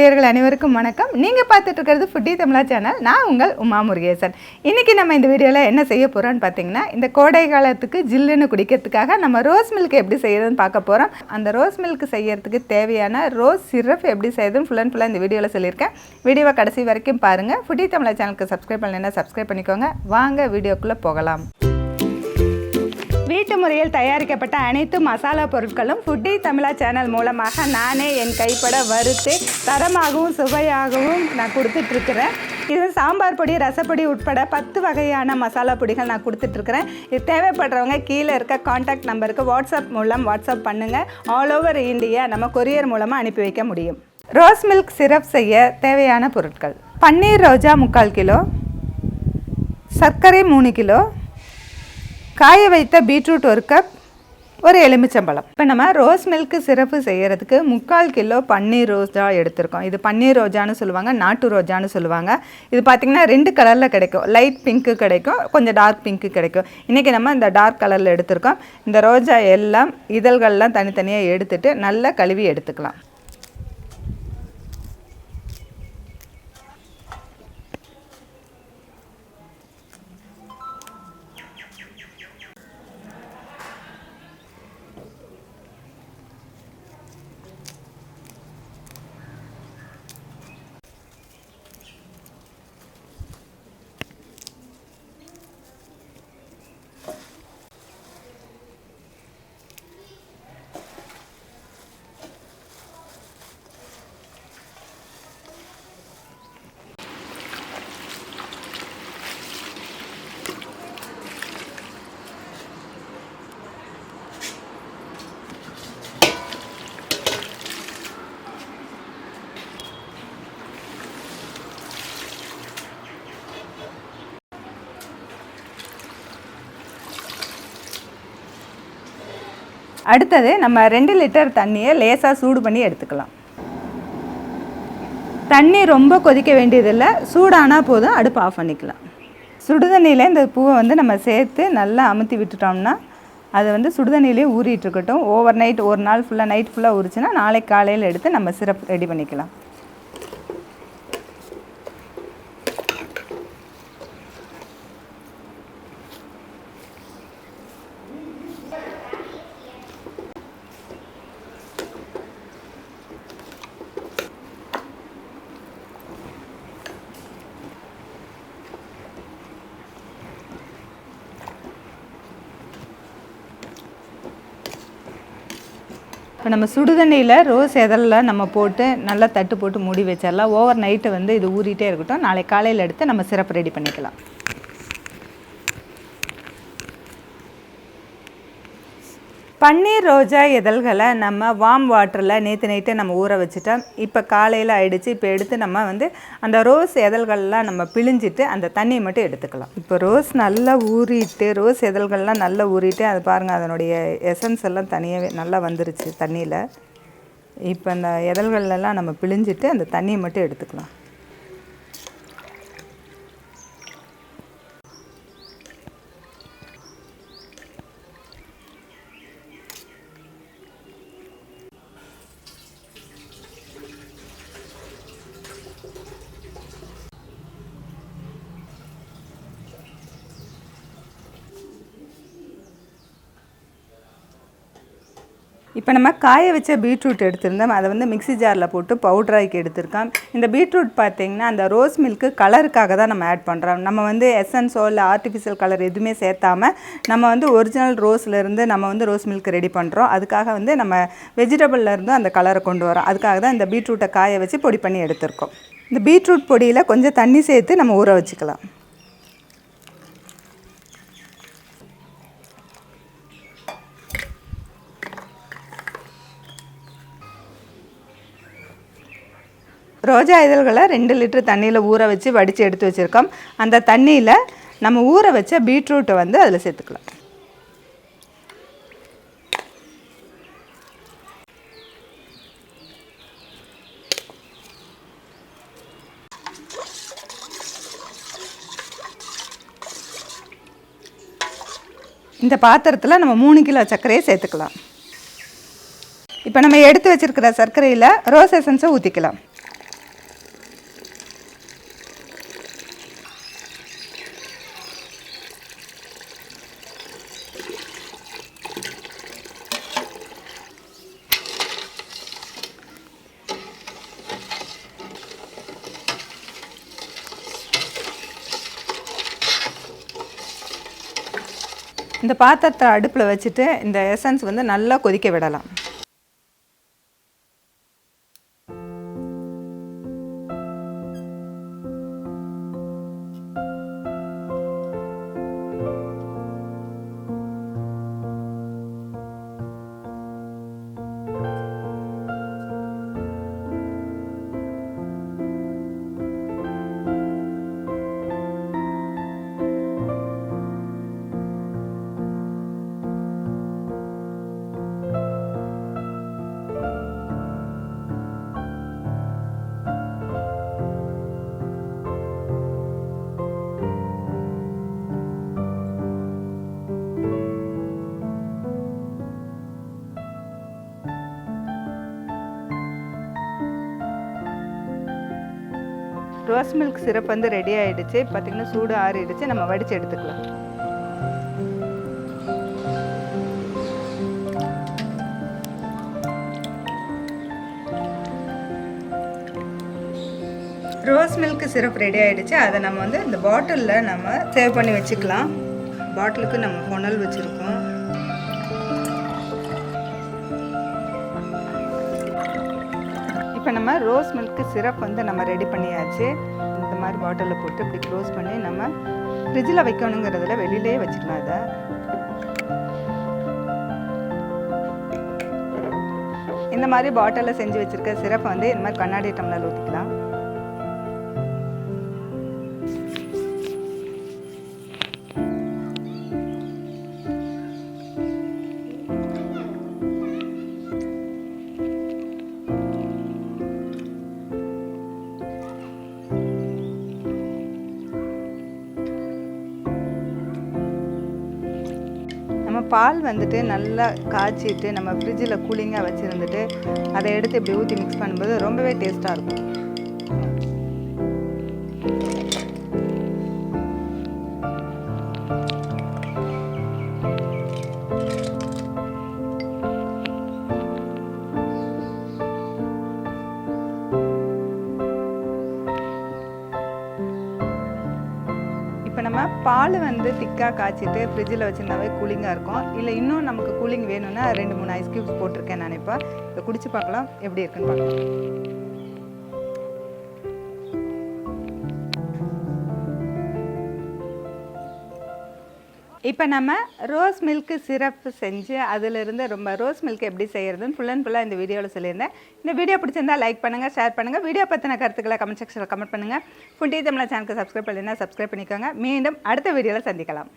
பிரியர்கள் அனைவருக்கும் வணக்கம். நீங்கள் பார்த்துட்டு இருக்கிறது ஃபுட்டி தமிழா சேனல். நான் உங்கள் உமா முருகேசன். இன்றைக்கி நம்ம இந்த வீடியோவில் என்ன செய்ய போகிறோன்னு பார்த்தீங்கன்னா, இந்த கோடை காலத்துக்கு ஜில்லுன்னு குடிக்கிறதுக்காக நம்ம ரோஸ் மில்க் எப்படி செய்யறதுன்னு பார்க்க போகிறோம். அந்த ரோஸ் மில்க் செய்யறதுக்கு தேவையான ரோஸ் சிரப் எப்படி செய்யறதுன்னு ஃபுல்லாக இந்த வீடியோவில் சொல்லியிருக்கேன். வீடியோவை கடைசி வரைக்கும் பாருங்கள். ஃபுட்டி தமிழா சேனலுக்கு சப்ஸ்கிரைப் பண்ணலைன்னா சப்ஸ்கிரைப் பண்ணிக்கோங்க. வாங்க வீடியோக்குள்ளே போகலாம். வீட்டு முறையில் தயாரிக்கப்பட்ட அனைத்து மசாலா பொருட்களும் ஃபுட்டி தமிழா சேனல் மூலமாக நானே என் கைப்பட வறுத்து தரமாகவும் சுவையாகவும் நான் கொடுத்துட்ருக்கிறேன். இது சாம்பார் பொடி, ரசப்பொடி உட்பட 10 வகையான மசாலா பொடிகள் நான் கொடுத்துட்ருக்கிறேன். இது தேவைப்படுறவங்க கீழே இருக்க காண்டாக்ட் நம்பருக்கு வாட்ஸ்அப் பண்ணுங்கள். ஆல் ஓவர் இந்தியா நம்ம கொரியர் மூலமாக அனுப்பி வைக்க முடியும். ரோஸ் மில்க் சிரப் செய்ய தேவையான பொருட்கள்: பன்னீர் ரோஜா 3/4 கிலோ, சர்க்கரை 3 கிலோ, காய வைத்த பீட்ரூட் 1 கப், ஒரு எலுமிச்சம்பழம். இப்போ நம்ம ரோஸ் மில்க் சிரப்பு செய்கிறதுக்கு 3/4 கிலோ பன்னீர் ரோஜா எடுத்திருக்கோம். இது பன்னீர் ரோஜான்னு சொல்லுவாங்க, நாட்டு ரோஜான்னு சொல்லுவாங்க. இது பார்த்திங்கன்னா 2 கலரில் கிடைக்கும். லைட் பிங்க்கு கிடைக்கும், கொஞ்சம் டார்க் பிங்க்கு கிடைக்கும். இன்றைக்கி நம்ம இந்த டார்க் கலரில் எடுத்திருக்கோம். இந்த ரோஜா எல்லாம் இதழ்கள்லாம் தனித்தனியாக எடுத்துட்டு நல்லா கழுவி எடுத்துக்கலாம். அடுத்தது நம்ம 2 லிட்டர் தண்ணியை லேசாக சூடு பண்ணி எடுத்துக்கலாம். தண்ணி ரொம்ப கொதிக்க வேண்டியதில்லை, சூடானால் போதும். அடுப்பு ஆஃப் பண்ணிக்கலாம். சுடுதண்ணியில் இந்த பூவை நம்ம சேர்த்து நல்லா அமுத்தி விட்டுட்டோம்னா அது சுடுதண்ணியிலே ஊறிட்டு இருக்கட்டும். ஓவர் நைட், ஒரு நாள் ஃபுல்லாக, நைட் ஃபுல்லாக ஊறிச்சுன்னா நாளைக்கு காலையில் எடுத்து நம்ம சிரப் ரெடி பண்ணிக்கலாம். இப்போ நம்ம சுடுதண்ணியில் ரோஸ் இதழில் நம்ம போட்டு நல்லா தட்டு போட்டு மூடி வச்சிடலாம். ஓவர் நைட்டு இது ஊறிட்டே இருக்கட்டும். நாளைக்கு காலையில் எடுத்து நம்ம சிரப் ரெடி பண்ணிக்கலாம். பன்னீர் ரோஜா இதழ்களை நம்ம வார்ம் வாட்டரில் நேற்று நைட்டு நம்ம ஊற வச்சுட்டோம். இப்போ காலையில் ஆயிடுச்சு. இப்போ எடுத்து நம்ம அந்த ரோஸ் இதழ்கள்லாம் நம்ம பிழிஞ்சிட்டு அந்த தண்ணியை மட்டும் எடுத்துக்கலாம். இப்போ ரோஸ் நல்லா ஊறிட்டு, ரோஸ் இதழ்கள்லாம் நல்லா ஊறிட்டு, அது பாருங்கள், அதனுடைய எசன்ஸ் எல்லாம் தனியாகவே நல்லா வந்துருச்சு தண்ணியில். இப்போ அந்த இதழ்கள்லாம் நம்ம பிழிஞ்சிட்டு அந்த தண்ணியை மட்டும் எடுத்துக்கலாம். இப்போ நம்ம காய வச்ச பீட்ரூட் எடுத்திருந்தோம். அதை மிக்ஸி ஜாரில் போட்டு பவுட்ராக்கி எடுத்திருக்கோம். இந்த பீட்ரூட் பார்த்திங்கன்னா அந்த ரோஸ் மில்க்கு கலருக்காக தான் நம்ம ஆட் பண்ணுறோம். நம்ம எசன்ஸோ இல்லை ஆர்டிஃபிஷியல் கலர் எதுவுமே சேர்த்தாமல் நம்ம ஒரிஜினல் ரோஸ்லேருந்து நம்ம ரோஸ் மில்க் ரெடி பண்ணுறோம். அதுக்காக நம்ம வெஜிடபிள்லேருந்து அந்த கலரை கொண்டு வரோம். அதுக்காக தான் இந்த பீட்ரூட்டை காய வச்சு பொடி பண்ணி எடுத்திருக்கோம். இந்த பீட்ரூட் பொடியில் கொஞ்சம் தண்ணி சேர்த்து நம்ம ஊற வச்சுக்கலாம். ரோஜா இதழ்களை 2 லிட்டர் தண்ணியில் ஊற வச்சு வடித்து எடுத்து வச்சுருக்கோம். அந்த தண்ணியில் நம்ம ஊற வச்ச பீட்ரூட்டை அதில் சேர்த்துக்கலாம். இந்த பாத்திரத்தில் நம்ம 3 கிலோ சர்க்கரையை சேர்த்துக்கலாம். இப்போ நம்ம எடுத்து வச்சிருக்கிற சர்க்கரையில் ரோஸ் எசன்ஸை ஊற்றிக்கலாம். இந்த பாத்திரத்தை அடுப்பில் வச்சுட்டு இந்த எசன்ஸ் வந்து நல்லா கொதிக்க விடலாம். ரோஸ் மில்க் சிரப் வந்து ரெடி ஆகிடுச்சு. பார்த்திங்கன்னா சூடு ஆறிடுச்சு. நம்ம வடித்து எடுத்துக்கலாம். ரோஸ் மில்க் சிரப் ரெடி ஆகிடுச்சு. அதை நம்ம வந்து இந்த பாட்டிலில் நம்ம சேவ் பண்ணி வச்சுக்கலாம். பாட்டிலுக்கு நம்ம கொணல் வச்சுருக்கோம். இப்போ நம்ம ரோஸ் மில்க் சிரப் வந்து நம்ம ரெடி பண்ணியாச்சு. இந்த மாதிரி பாட்டிலில் போட்டு இப்படி க்ளோஸ் பண்ணி நம்ம ஃப்ரிட்ஜில் வைக்கணுங்கிறதுல வெளியிலே வச்சுக்கலாம். அதை இந்த மாதிரி பாட்டிலில் செஞ்சு வச்சுருக்க சிரப்பை வந்து இந்த மாதிரி கண்ணாடி டம்ளர் ஊற்றிக்கலாம். நம்ம பால் வந்துட்டு நல்லா காய்ச்சிட்டு நம்ம ஃப்ரிட்ஜில் கூலிங்காக வச்சுருந்துட்டு அதை எடுத்து இப்படி ஊற்றி மிக்ஸ் பண்ணும்போது ரொம்பவே டேஸ்ட்டாக இருக்கும். இப்போ நம்ம பால் வந்து திக்காக காய்ச்சிட்டு ஃப்ரிட்ஜில் வச்சுருந்தாவே கூலிங்காக இருக்கும். இல்லை இன்னும் நமக்கு கூலிங் வேணும்னா 2-3 ஐஸ் க்யூப்ஸ் போட்டிருக்கேன் நான். இப்போ இதை குடிச்சு பார்க்கலாம் எப்படி இருக்குன்னு பார்க்கலாம். இப்போ நம்ம ரோஸ் மில்க் சிரப் செஞ்சு அதிலிருந்து ரோஸ் மில்க் எப்படி செய்கிறதுன்னு ஃபுல்லாக இந்த வீடியோவில் சொல்லியிருந்தேன். இந்த வீடியோ பிடிச்சிருந்தா லைக் பண்ணுங்கள், ஷேர் பண்ணுங்கள். வீடியோ பற்றின கருத்துக்களை கமெண்ட் செக்ஷனில் கமெண்ட் பண்ணுங்கள். ஃபுட்டி தமிழா சேனலுக்கு சப்ஸ்கிரைப் பண்ணினா சப்ஸ்கிரைப் பண்ணிக்கோங்க. மீண்டும் அடுத்த வீடியோவில் சந்திக்கலாம்.